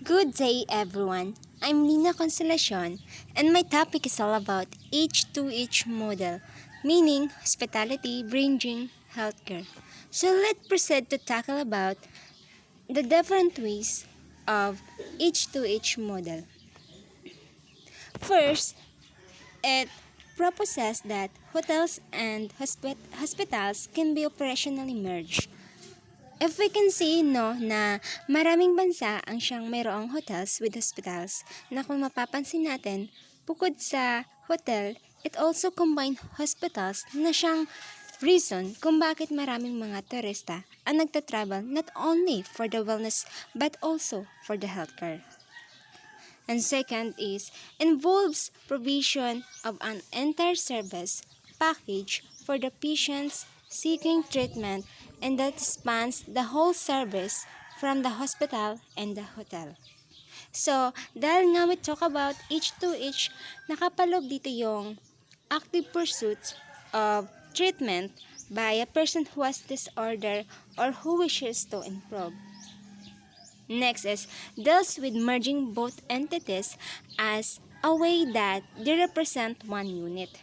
Good day, everyone. I'm Lina Consolacion, and my topic is all about H2H Model, meaning hospitality bridging healthcare. So let's proceed to tackle about the different ways of H2H Model. First, it proposes that hotels and hospitals can be operationally merged. If we can say no na maraming bansa ang siyang mayroong hotels with hospitals na kung mapapansin natin, bukod sa hotel, it also combine hospitals na siyang reason kung bakit maraming mga turista ang nagtatravel not only for the wellness but also for the healthcare. And second is involves provision of an entire service package for the patients seeking treatment and that spans the whole service from the hospital and the hotel. So, dahil nga we talk about H2H, nakapaloob dito yung active pursuit of treatment by a person who has disorder or who wishes to improve. Next is deals with merging both entities as a way that they represent one unit.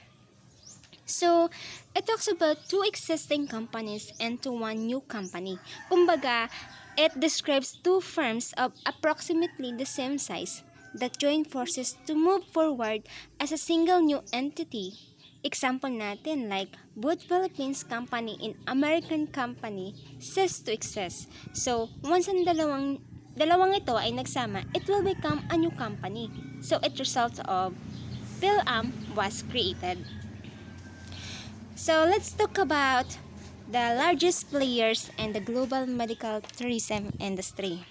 So, it talks about two existing companies into one new company. Kumbaga, it describes two firms of approximately the same size that join forces to move forward as a single new entity. Example natin like both Philippines company and American company cease to exist. So, once ang dalawang ito ay nagsama, it will become a new company. So, it results of PhilAm was created. So, let's talk about the largest players in the global medical tourism industry.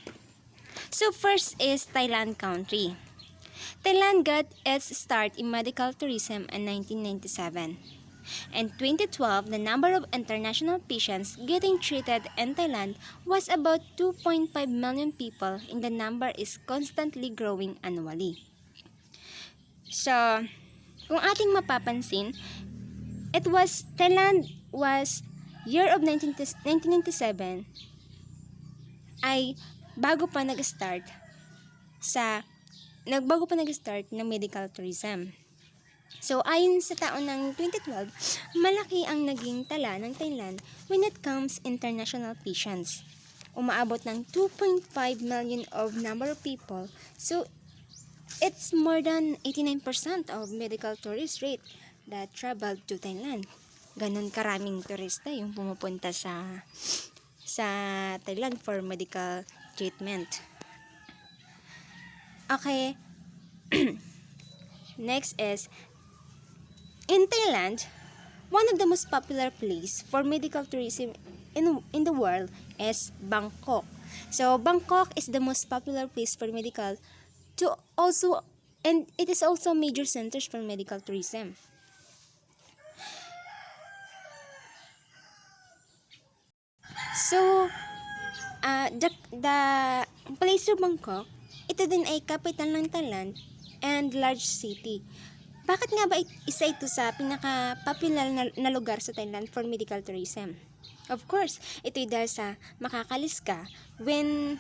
So, first is Thailand country. Thailand got its start in medical tourism in 1997. In 2012, the number of international patients getting treated in Thailand was about 2.5 million people and the number is constantly growing annually. So, kung ating mapapansin, Thailand was year of 1997 ay bago pa nag-start ng medical tourism. So, ayon sa taon ng 2012, malaki ang naging tala ng Thailand when it comes international patients. Umaabot ng 2.5 million of number of people. So, it's more than 89% of medical tourist rate that traveled to Thailand. Ganon karaming turista yung pumupunta sa Thailand for medical treatment. Okay. Next is in Thailand, one of the most popular place for medical tourism in the world is Bangkok. So Bangkok is the most popular place for medical and it is also major centers for medical tourism. So, the place of Bangkok, ito din ay capital ng Thailand and large city. Bakit nga ba isa ito sa pinaka-popular na lugar sa Thailand for medical tourism? Of course, ito dahil sa makakalis ka when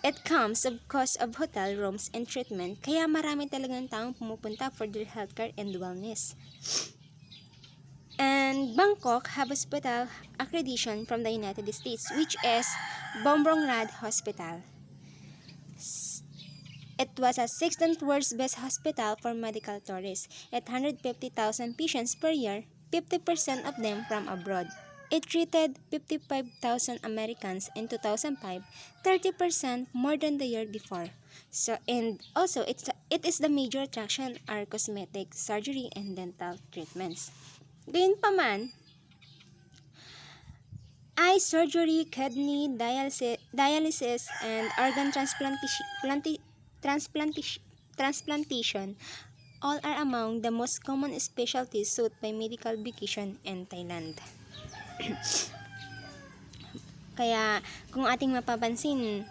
it comes of cost of hotel rooms and treatment, kaya marami talagang taong pumupunta for their healthcare and wellness. And Bangkok have hospital accreditation from the United States, which is Bombrong-Rad Hospital. It was a 16th world's best hospital for medical tourists. At 150,000 patients per year, 50% of them from abroad. It treated 55,000 Americans in 2005, 30% more than the year before. So, and also, it is the major attraction are cosmetic, surgery, and dental treatments. Gayunpaman, eye surgery, kidney, dialysis, and organ transplantation all are among the most common specialties sought by medical vacation in Thailand. Kaya kung ating mapapansin,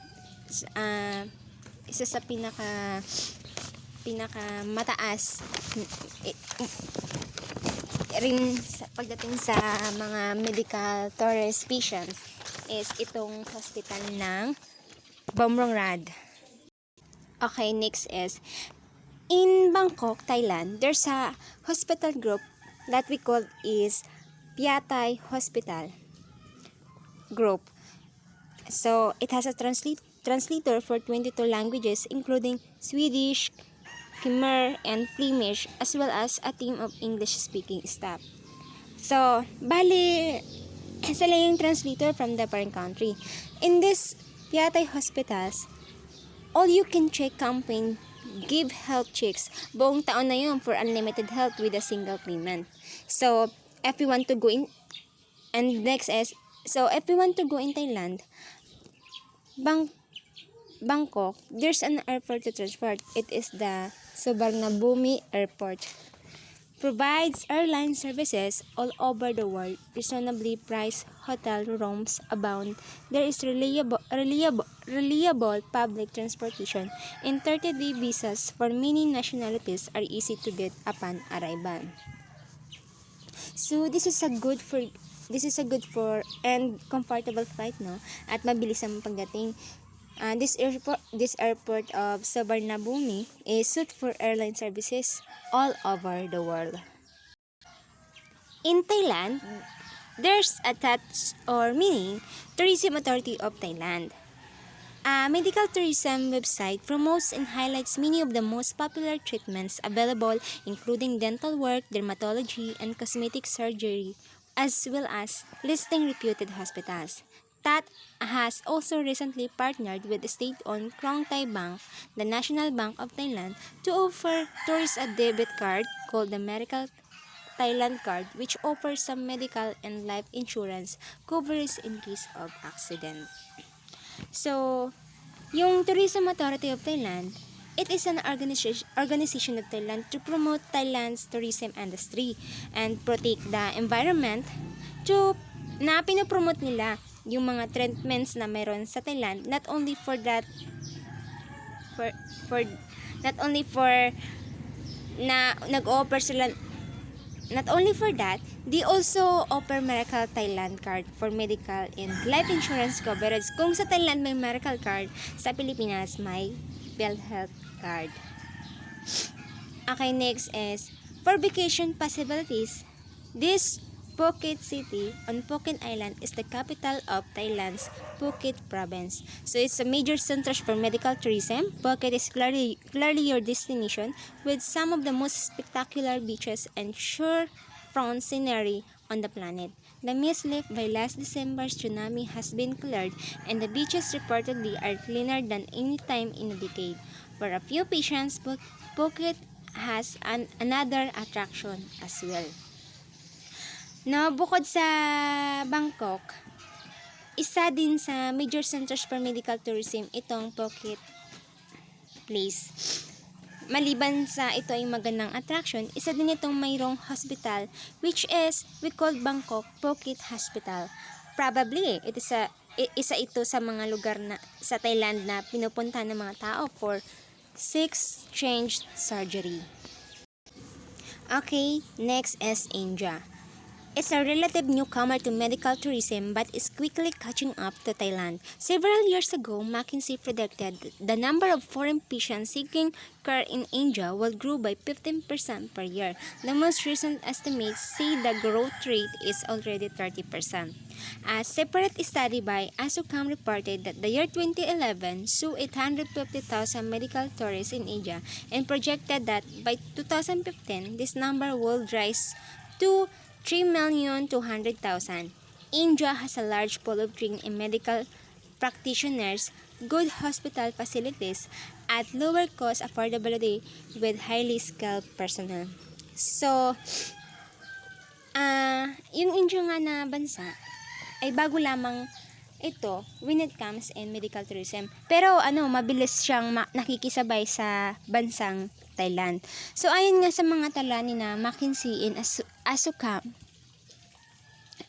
isa sa pinaka mataas rin pagdating sa mga medical tourist patients is itong hospital ng Bombrong-Rad. Okay, next is, in Bangkok, Thailand, there's a hospital group that we call is Piatai Hospital Group. So, it has a translator for 22 languages including Swedish, Khmer, and Flemish, as well as a team of English-speaking staff. So, bali, sila yung translator from the parent country. In this Piatay hospitals, all-you-can-check campaign give health checks. Buong taon na yun for unlimited health with a single payment. So, if you want to go in, and next is, so if you want to go in Thailand, Bangkok, there's an airport to transport. It is the Suvarnabhumi Airport. Provides airline services all over the world. Reasonably priced hotel rooms abound. There is reliable public transportation, and 30-day visas for many nationalities are easy to get upon arrival. So this is a good for and comfortable flight, no? At mabilis ang pagdating. This airport of Suvarnabhumi is suited for airline services all over the world. In Thailand, there's a touch or meaning Tourism Authority of Thailand. A medical tourism website promotes and highlights many of the most popular treatments available, including dental work, dermatology, and cosmetic surgery, as well as listing reputed hospitals. TAT has also recently partnered with the state-owned Krong Thai Bank, the National Bank of Thailand, to offer tourists a debit card called the Medical Thailand Card, which offers some medical and life insurance coverage in case of accident. So, yung Tourism Authority of Thailand, it is an organization of Thailand to promote Thailand's tourism industry and protect the environment na pinopromote nila yung mga treatments na meron sa Thailand, not only for that for not only for na nag-offer sila. Not only for that, they also offer Medical Thailand Card for medical and life insurance coverage. Kung sa Thailand may medical card, sa Pilipinas may PhilHealth card. Okay, next is, for vacation possibilities, this Phuket City on Phuket Island is the capital of Thailand's Phuket province. So it's a major center for medical tourism. Phuket is clearly your destination with some of the most spectacular beaches and shore-front scenery on the planet. The mist left by last December's tsunami has been cleared, and the beaches reportedly are cleaner than any time in a decade. For a few patients, Phuket has another attraction as well. No, bukod sa Bangkok, isa din sa major centers for medical tourism itong Phuket place. Maliban sa ito ay magandang attraction, isa din itong mayroong hospital which is we call Bangkok Phuket Hospital. Probably, isa ito sa mga lugar na sa Thailand na pinupunta ng mga tao for sex change surgery. Okay, next is India. It's a relative newcomer to medical tourism but is quickly catching up to Thailand. Several years ago, McKinsey predicted the number of foreign patients seeking care in India will grow by 15% per year. The most recent estimates say the growth rate is already 30%. A separate study by Asukam reported that the year 2011 saw 850,000 medical tourists in India and projected that by 2015, this number will rise to 3,200,000. India has a large pool of trained and medical practitioners, good hospital facilities, at lower cost affordability with highly skilled personnel. So, yung India nga na bansa ay bago lamang ito when it comes in medical tourism. Pero mabilis siyang nakikisabay sa bansang Thailand. So ayon nga sa mga tala ni na McKinsey and Asukam,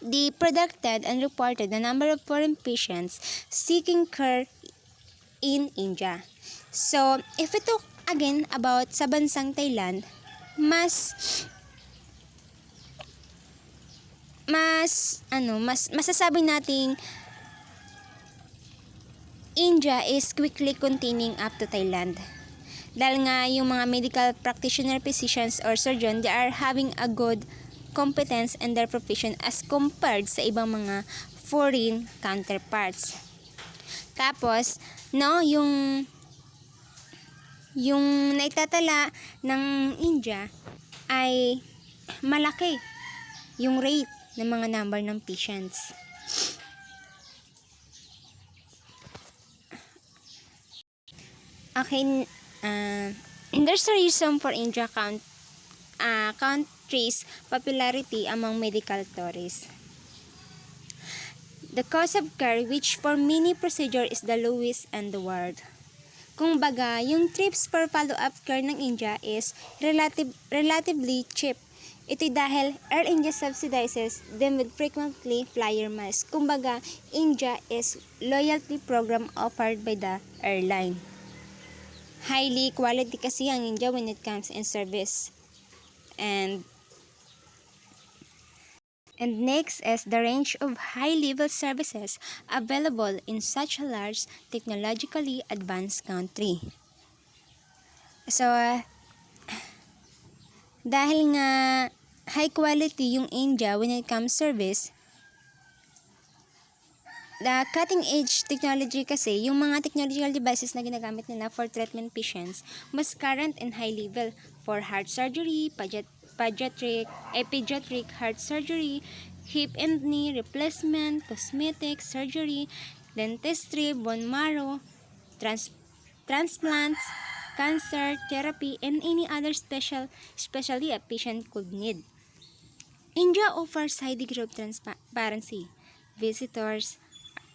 they predicted and reported the number of foreign patients seeking care in India. So if we talk again about sa bansang Thailand, mas masasabi nating India is quickly containing up to Thailand. Dahil nga yung mga medical practitioner, physicians, or surgeon, they are having a good competence in their profession as compared sa ibang mga foreign counterparts. Tapos, no, yung naitatala ng India ay malaki yung rate ng mga number ng patients. Okay, there's a reason for India country's popularity among medical tourists. The cost of care, which for many procedure is the lowest in the world. Kung baga, yung trips for follow-up care ng India is relatively cheap. Ito dahil Air India subsidizes them with frequently flyer miles. Kung baga, India is loyalty program offered by the airline. Highly quality kasi ang India when it comes in service. And next is the range of high-level services available in such a large, technologically advanced country. So, dahil nga high quality yung India when it comes service, the cutting edge technology kasi, yung mga technological devices na ginagamit nila for treatment patients, mas current and high level for heart surgery, pediatric heart surgery, hip and knee replacement, cosmetic surgery, dentistry, bone marrow, transplants, cancer therapy, and any other specialty a patient could need. India offers high degree of transparency. Visitors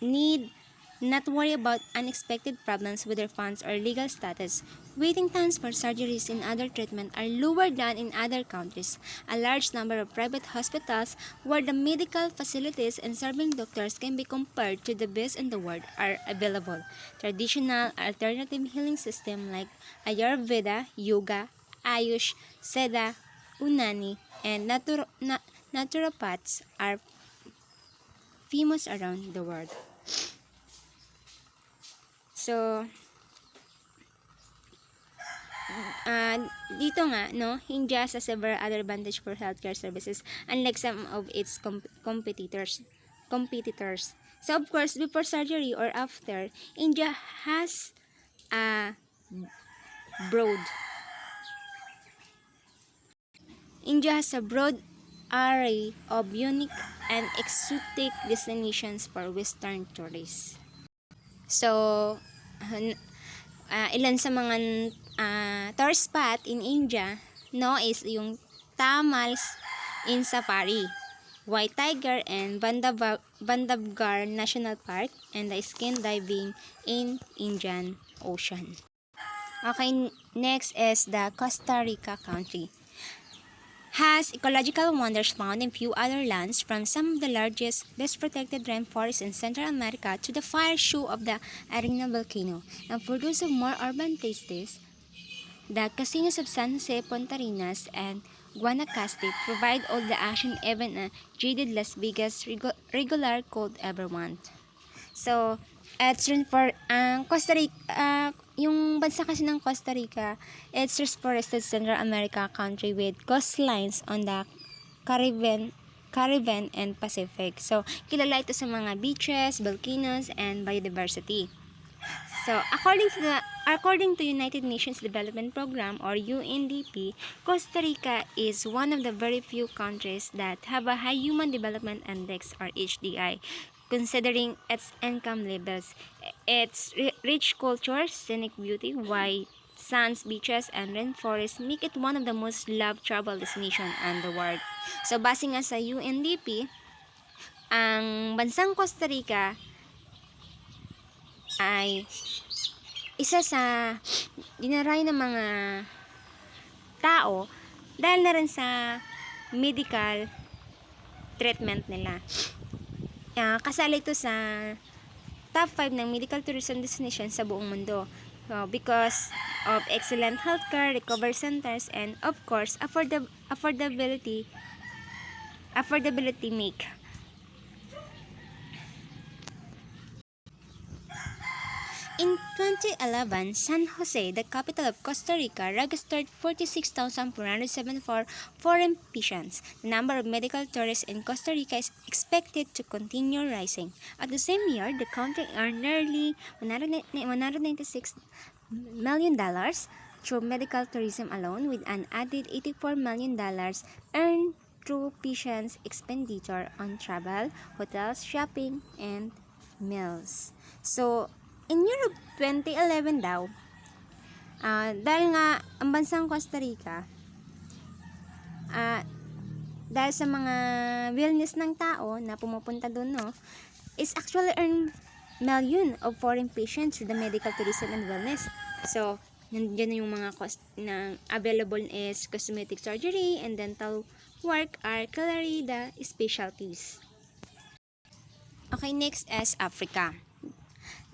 need not worry about unexpected problems with their funds or legal status. Waiting times for surgeries and other treatment are lower than in other countries. A large number of private hospitals where the medical facilities and serving doctors can be compared to the best in the world are available. Traditional alternative healing systems like Ayurveda, Yoga, Ayush, Siddha, Unani, and naturopaths are famous around the world. So, dito nga, no, India has several other advantage for healthcare services unlike some of its competitors. So, of course, before surgery or after, India has a broad array of unique and exotic destinations for Western tourists. So, ilan sa mga tourist spot in India, no, is yung Tamils in Safari, White Tiger and Bandhavgarh National Park, and the skin diving in Indian Ocean. Okay, next is the Costa Rica country. Has ecological wonders found in few other lands, from some of the largest, best protected rainforests in Central America to the fire show of the Arena volcano. And for those of more urban tastes, the casinos of San Jose, Punta and Guanacaste provide all the action even a jaded Las Vegas regular could ever want. So, it's for Costa Rica, yung bansa kasi ng Costa Rica, it's forested Central America country with coastlines on the Caribbean and Pacific. So, kilala ito sa mga beaches, volcanoes, and biodiversity. So, according to United Nations Development Program or UNDP, Costa Rica is one of the very few countries that have a high Human Development Index or HDI, considering its income levels, its rich culture, scenic beauty, wide sands, beaches, and rainforests make it one of the most loved travel destinations in the world. So, base nga sa UNDP, ang bansang Costa Rica ay isa sa dinaray ng mga tao dahil na rin sa medical treatment nila. Kasali ito sa top 5 ng medical tourism destination sa buong mundo. Because of excellent healthcare, recovery centers, and of course, affordability In 2011, San Jose, the capital of Costa Rica, registered 46,474 foreign patients. The number of medical tourists in Costa Rica is expected to continue rising. At the same year, the country earned nearly $196 million through medical tourism alone, with an added $84 million earned through patients' expenditure on travel, hotels, shopping, and meals. So, in Europe 2011 daw, dahil nga ang bansang Costa Rica, ah, dahil sa mga wellness ng tao na pumupunta doon, no, is actually earn million of foreign patients through the medical tourism and wellness. So, nandiyan na yung mga cost na available is cosmetic surgery and dental work are clearly the specialties. Okay, next is Africa.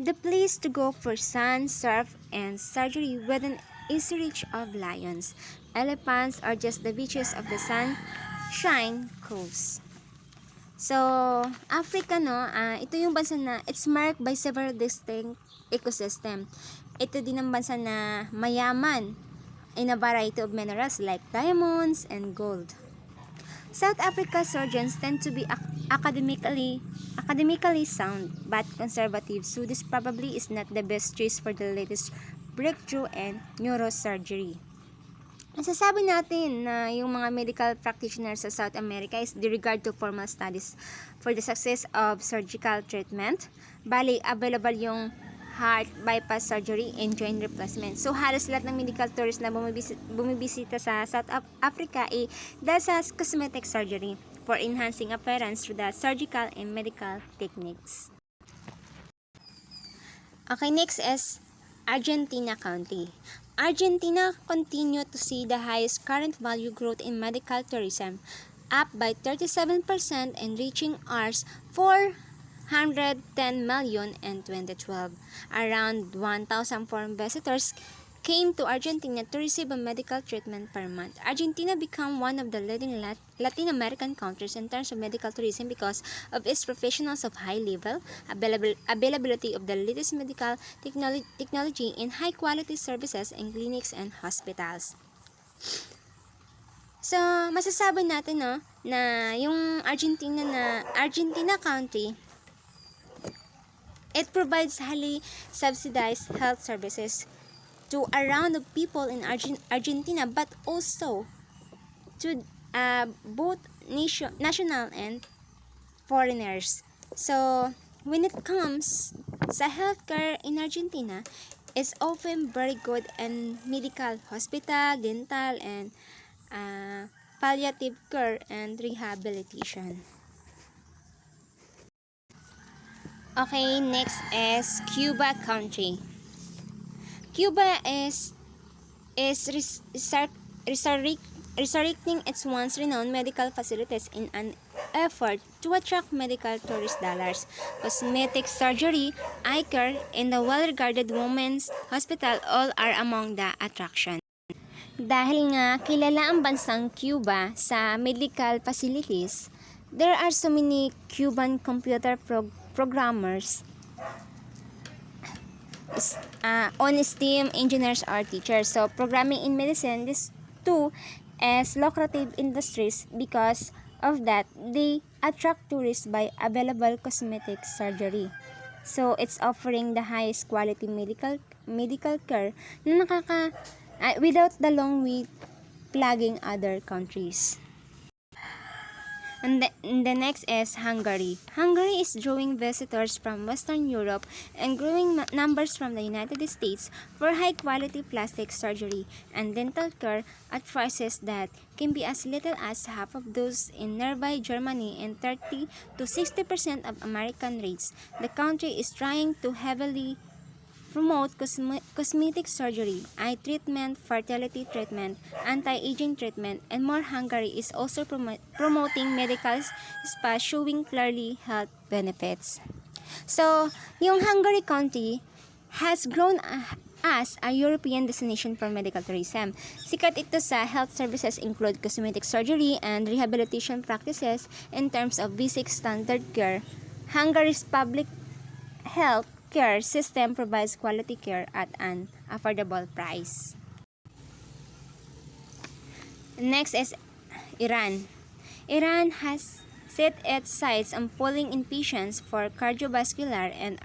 The place to go for sun, surf, and surgery within easy reach of lions. Elephants are just the beaches of the sunshine coast. So, Africa, no, ito yung bansa na it's marked by several distinct ecosystem. Ito din ang bansa na mayaman in a variety of minerals like diamonds and gold. South Africa surgeons tend to be academically sound but conservative, so this probably is not the best choice for the latest breakthrough in neurosurgery. Nasasabi natin na yung mga medical practitioners sa South America is disregard to formal studies for the success of surgical treatment. Bali, available yung heart bypass surgery and joint replacement. So, halos lahat ng medical tourists na bumibisita sa South Africa ay dahil sa cosmetic surgery for enhancing appearance through the surgical and medical techniques. Okay, next is Argentina County. Argentina continue to see the highest current value growth in medical tourism, up by 37% and reaching Rs. 410 million in 2012. Around 1,000 foreign visitors came to Argentina to receive a medical treatment per month. Argentina became one of the leading Latin American countries in terms of medical tourism because of its professionals of high level, availability of the latest medical technology, and high quality services in clinics and hospitals. So, masasabi natin, no, na yung Argentina country, it provides highly subsidized health services to a round of people in Argentina, but also to both national and foreigners. So, when it comes sa healthcare in Argentina, is often very good in medical, hospital, dental, and palliative care and rehabilitation. Okay, next is Cuba country. Cuba is resurrecting its once renowned medical facilities in an effort to attract medical tourist dollars. Cosmetic surgery, eye care, and the well-regarded women's hospital all are among the attractions. Dahil nga kilala ang bansang Cuba sa medical facilities, there are so many Cuban computer programmers, on STEM engineers or teachers. So, programming in medicine, these two as lucrative industries because of that, they attract tourists by available cosmetic surgery. So, it's offering the highest quality medical care na without the long wait plaguing other countries. And the next is Hungary. Hungary is drawing visitors from Western Europe and growing numbers from the United States for high-quality plastic surgery and dental care at prices that can be as little as half of those in nearby Germany and 30 to 60% of American rates. The country is trying to heavily promote cosmetic surgery, eye treatment, fertility treatment, anti-aging treatment, and more. Hungary is also promoting medical spa showing clearly health benefits. So, yung Hungary country has grown as a European destination for medical tourism. Sikat ito sa health services include cosmetic surgery and rehabilitation practices in terms of basic standard care. Hungary's public health healthcare system provides quality care at an affordable price. Next is Iran. Iran has set its sights on pulling in patients for cardiovascular and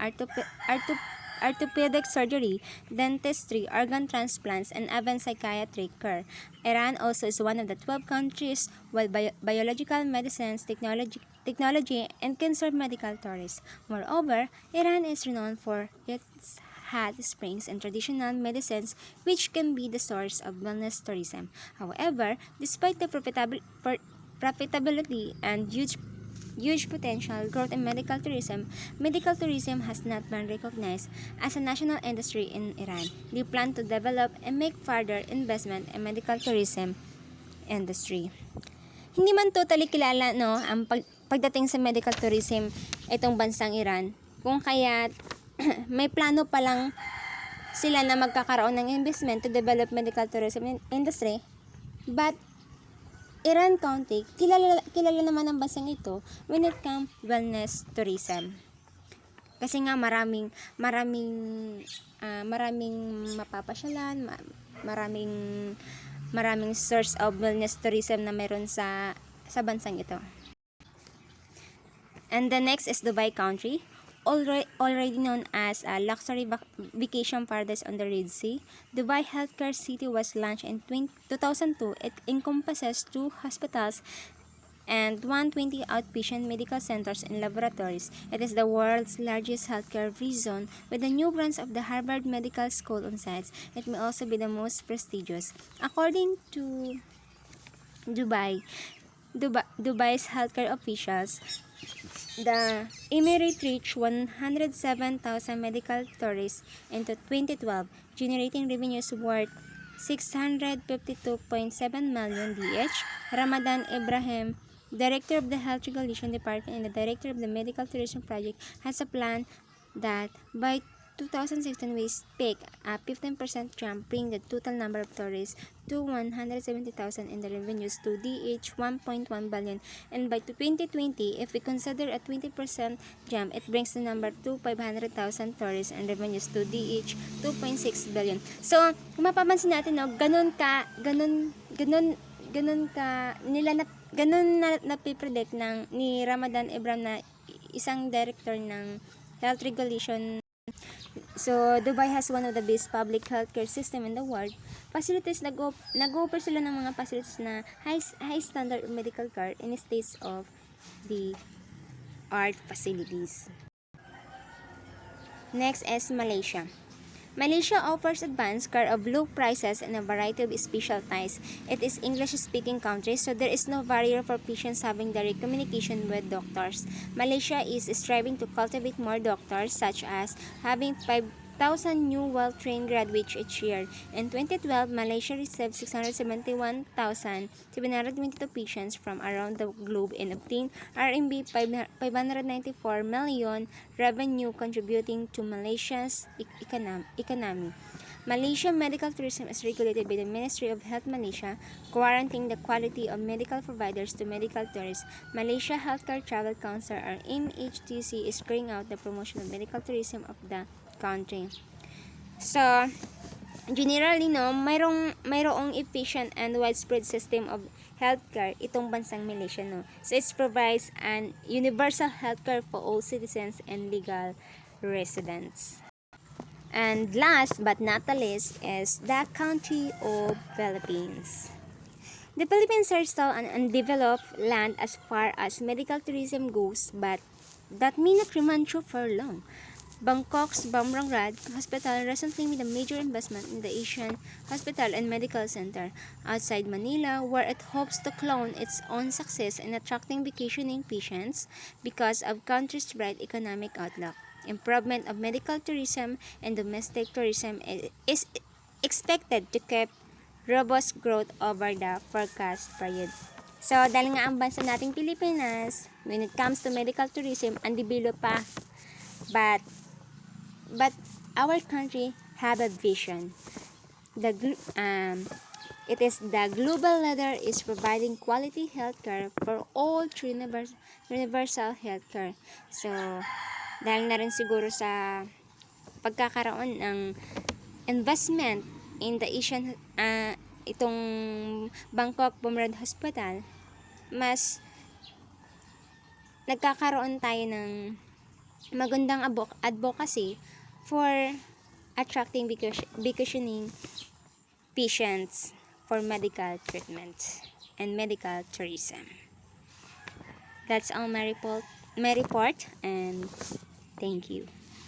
orthopedic surgery, dentistry, organ transplants, and even psychiatric care. Iran also is one of the 12 countries with biological medicines, technology, and conserved medical tourists. Moreover, Iran is renowned for its hot springs and traditional medicines, which can be the source of wellness tourism. However, despite the profitability and huge potential growth in medical tourism has not been recognized as a national industry in Iran. They plan to develop and make further investment in medical tourism industry. Hindi man totally kilala no ang pagdating sa medical tourism itong bansang Iran. Kung kaya may plano pa lang sila na magkakaroon ng investment to develop medical tourism industry. But Iran County, kilala naman ang bansang ito when it comes wellness tourism. Kasi nga maraming mapapasyalan, maraming source of wellness tourism na meron sa bansang ito. And the next is Dubai Country, already known as a luxury vacation paradise on the Red Sea. Dubai Healthcare City was launched in 2002. It encompasses 2 hospitals and 120 outpatient medical centers and laboratories. It is the world's largest healthcare free zone with the new branch of the Harvard Medical School on sites. It may also be the most prestigious. According to Dubai's healthcare officials, the Emirate reached 107,000 medical tourists in 2012, generating revenues worth 652.7 million DH. Ramadan Ibrahim, Director of the Health Regulation Department and the Director of the Medical Tourism Project, has a plan that by 2016 we expect a 15% jump, bringing the total number of tourists to 170,000 and the revenues to DH 1.1 billion. And by 2020, if we consider a 20% jump, it brings the number to 500,000 tourists and revenues to DH 2.6 billion. So, kung mapapansin natin, no, ganun na napipredict ni Ramadan Ibrahim na isang director ng health regulation. So, Dubai has one of the best public healthcare system in the world. Facilities, nag-offer sila ng mga facilities na high standard of medical care in states of the art facilities. Next is Malaysia. Malaysia offers advanced care of low prices and a variety of specialties. It is English-speaking country, so there is no barrier for patients having direct communication with doctors. Malaysia is striving to cultivate more doctors, such as having 5,000 new well-trained graduates each year. In 2012, Malaysia received 671,722 patients from around the globe and obtained RMB 594 million revenue, contributing to Malaysia's economy. Malaysian medical tourism is regulated by the Ministry of Health Malaysia, guaranteeing the quality of medical providers to medical tourists. Malaysia Healthcare Travel Council, or MHTC, is carrying out the promotion of medical tourism of the country. So, generally, no, mayroong efficient and widespread system of healthcare itong bansang Malaysia, no. So, it provides an universal healthcare for all citizens and legal residents. And last but not the least is the country of Philippines. The Philippines are still an undeveloped land as far as medical tourism goes, but that may not remain true for long. Bangkok's Bumrungrad Hospital recently made a major investment in the Asian Hospital and Medical Center outside Manila, where it hopes to clone its own success in attracting vacationing patients because of country's bright economic outlook. Improvement of medical tourism and domestic tourism is expected to keep robust growth over the forecast period. So, dahil nga ang bansa nating Pilipinas, when it comes to medical tourism, undeveloped pa. But our country have a vision. It is the global leader is providing quality healthcare for all through universal healthcare. So, dahil na rin siguro sa pagkakaroon ng investment in the itong Bangkok Bumrad Hospital, mas nagkakaroon tayo ng magandang advocacy for attracting vacationing patients for medical treatment and medical tourism. That's all my report, and thank you.